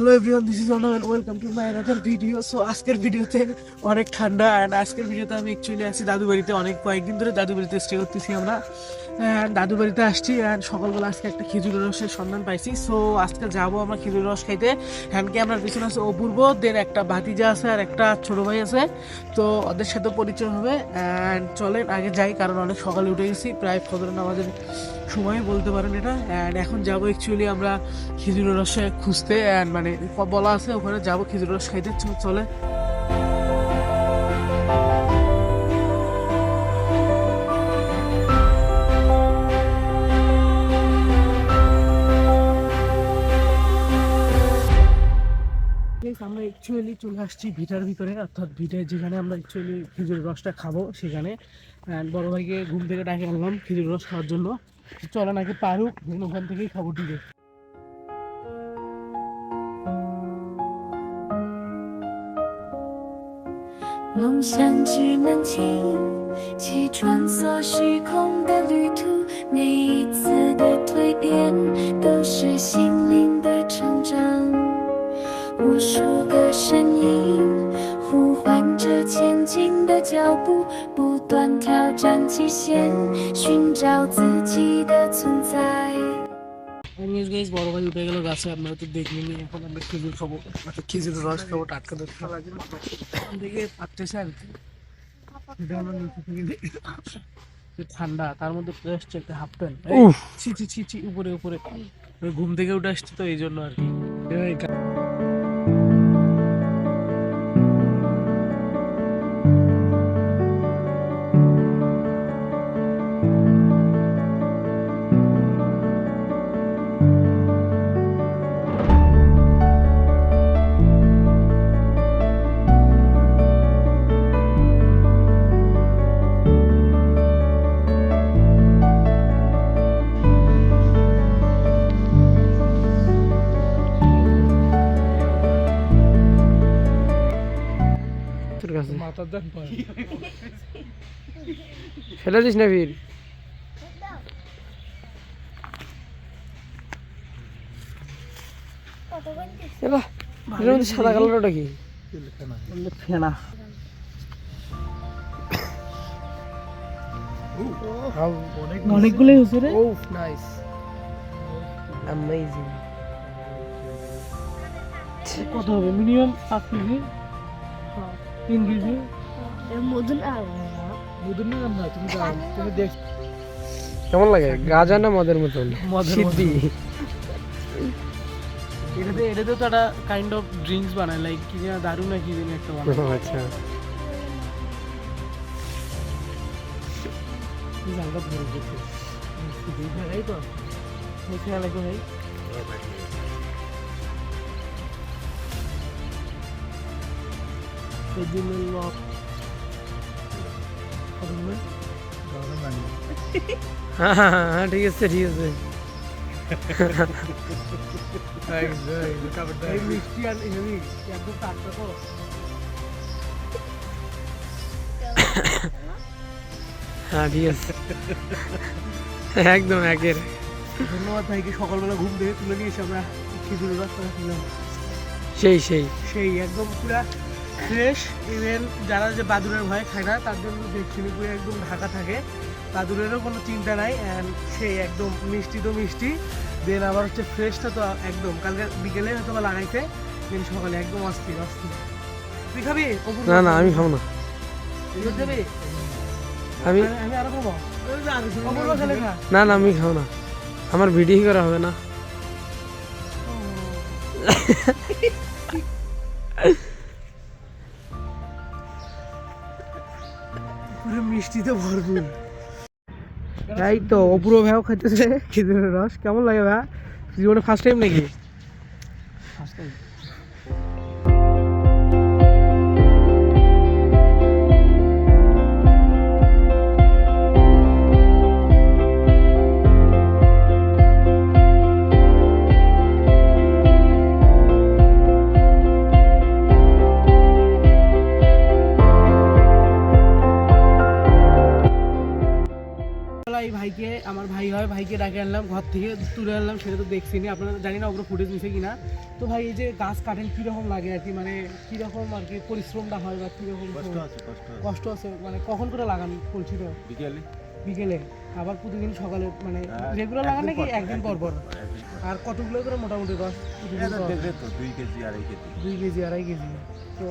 Hello everyone, this is Arnab and welcome to my another video. So আজকের ভিডিওতে অনেক ঠান্ডা অ্যান্ড আজকের ভিডিওতে আমি অ্যাকচুয়ালি আছি দাদু বাড়িতে। অনেক কয়েকদিন ধরে দাদু বাড়িতে স্টে করতেছি আমরা। দাদু বাড়িতে আসছি অ্যান্ড সকালবেলা আজকে একটা খেজুরের রসের সন্ধান পাইছি। সো আজকে যাবো আমরা খেজুরের রস খাইতে। হ্যান্ড ক্যামেরার পিছনে আছে অপূর্ব, দের একটা ভাতিজা আছে আর একটা ছোটো ভাই আছে। তো ওদের সাথে পরিচয় হবে অ্যান্ড চলেন আগে যাই, কারণ অনেক সকালে উঠে গেছি, প্রায় ফজরের নামাজের সময় বলতে পারেন এটা। অ্যান্ড এখন যাবো অ্যাকচুয়ালি আমরা খেজুরের রসে খুঁজতে, অ্যান্ড মানে বলা আছে ওখানে যাবো খেজুরের রস খাইতে। চলে আমরা অ্যাকচুয়ালি চলে আসছি ভিটার ভিতরে, অর্থাৎ ভিটায় যেখানে আমরা অ্যাকচুয়ালি খেজুরের রসটা খাবো সেখানে। বড় ভাইকে ঘুম থেকে ডাকে আনলাম খেজুরের রস খাওয়ার জন্য। চলে নাকি পারুক, ওখান থেকেই খাবো টিকে।梦想只能听，去穿梭时空的旅途，每一次的蜕变都是心灵的成长。无数个身影呼唤着前进的脚步，不断挑战极限，寻找自己的存在。বড় ভাই উঠে গেল গাছে, আপনারা তো দেখলেন। এখন আমরা খেজুর খাবো, খেজুরের রস খাবো, টাটকা দেখে পাচ্ছে আর কি। ঠান্ডা, তার মধ্যে প্রেসছে একটা হাফ প্যান্ট, ছি উপরে উপরে ঘুম থেকে উঠে আসছে তো এই জন্য আর কি। ফেলে দিস না বীর। সাদা কালার ওটা কি? ফেনা। অনেকগুলোই হচ্ছে রে। ওহ নাইস, অ্যামেজিং। কত হবে? Minimum 5 KG, 3 KG. কেমন লাগে? গাজা না মদের মতন? সিদ্ধি। এটাতে তো একটা কাইন্ড অফ ড্রিঙ্কস বানায়, লাইক কি যেন দারু না কি যেন একটা বানায়। আচ্ছা, জায়গা ধরে গেছে এই তো খেয়াল লাগবে ভাই। হ্যাঁ ঠিক আছে ঠিক আছে। মিষ্টি আর হেভি একদম টাটকা তো। হ্যাঁ ঠিক আছে, একদম একের। ধন্যবাদ ভাইকে, সকালবেলা ঘুম থেকে তুলে নিয়ে এসে আমরা খেজুরের রস খেলাম। সেই সেই সেই একদম পুরা ফ্রেশ। ইভেন যারা যে বাদুরের ভয় খায় না তার জন্য দেখছি পুরো একদম ঢাকা থাকে, বাদুরেরও কোনো চিন্তা নাই। অ্যান্ড সেই একদম মিষ্টি তো মিষ্টি, দেন আবার হচ্ছে ফ্রেশটা তো একদম কালকে বিকেলে হয়তো বা লাগাইতে, দেন সকালে একদম অস্থির অস্থির। তুই খাবি? না না আমি খাবো না। যাবে আমি আমি আরো খাবো। খেলে খা। না না আমি খাবো না, আমার ভিডিও করা হবে না। পুরো মিষ্টিতে ভরপুর। তাই তো অপূর্ব ভাইও খাইতেছে খেজুরের রস। কেমন লাগে ভাই? জীবনে ফার্স্ট টাইম নাকি? First time. ভাইকে, আমার ভাই হয়, ভাই ভাইকে ডাকে আনলাম ঘর থেকে তুলে আনলাম, সেটা তো দেখছিনি, আপনারা জানি না ওগুলো ফুটেজ নিছে কিনা। তো ভাই এই যে গাছ কাটেন কীরকম লাগে আর কি, মানে কীরকম আর কি পরিশ্রমটা হয় বা কীরকম কষ্ট আছে, মানে কখন করে লাগান কলসিটা? বিকেলে, আবার প্রতিদিন সকালে, মানে রেগুলার লাগান নাকি একদিন পর পর? আর কতগুলো করে মোটামুটি রস? 2 কেজি 2.5 কেজি। তো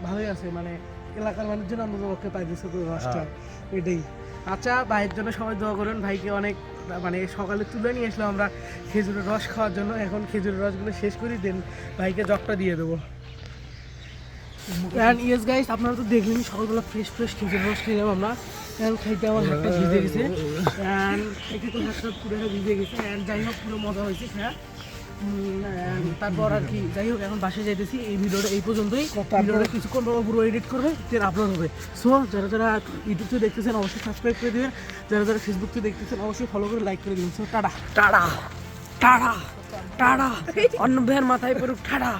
ভালোই আছে, মানে এলাকার মানুষজন আমাদের পক্ষে পাই দিচ্ছে তো রসটা, এটাই। আচ্ছা, ভাইয়ের জন্য সবাই দোয়া করুন। ভাইকে অনেক, মানে সকালে তুলে নিয়ে আসলাম আমরা খেজুরের রস খাওয়ার জন্য, এখন খেজুরের রসগুলো শেষ করি দেন ভাইকে জগটা দিয়ে দেবো। অ্যান্ড ইয়েস গাইস, আপনারা তো দেখলেন সকালবেলা ফ্রেশ খেজুরের রস খেলাম আমরা। অ্যান্ড খাইতে আমার হাতটা ভিজে গেছে, অ্যান্ড একটু তো হাতটা পুরো ভিজে গেছে। অ্যান্ড যাই হোক, পুরো মজা হয়েছে, হ্যাঁ। তারপর আর কি, যাই হোক এখন বাসায় যাইতেছি। এই ভিডিওটা এই পর্যন্তই, ভিডিওটা কিছুক্ষণ পর পুরো এডিট করবে, দেন আপলোড হবে। সো যারা যারা ইউটিউব থেকে দেখতেছেন অবশ্যই সাবস্ক্রাইব করে দেবেন, যারা যারা ফেসবুক থেকে দেখতেছেন অবশ্যই ফলো করে লাইক করে দিবেন। So tata tata tata tata, অন্য ভাইয়ের মাথায় পড়ুক টাটা।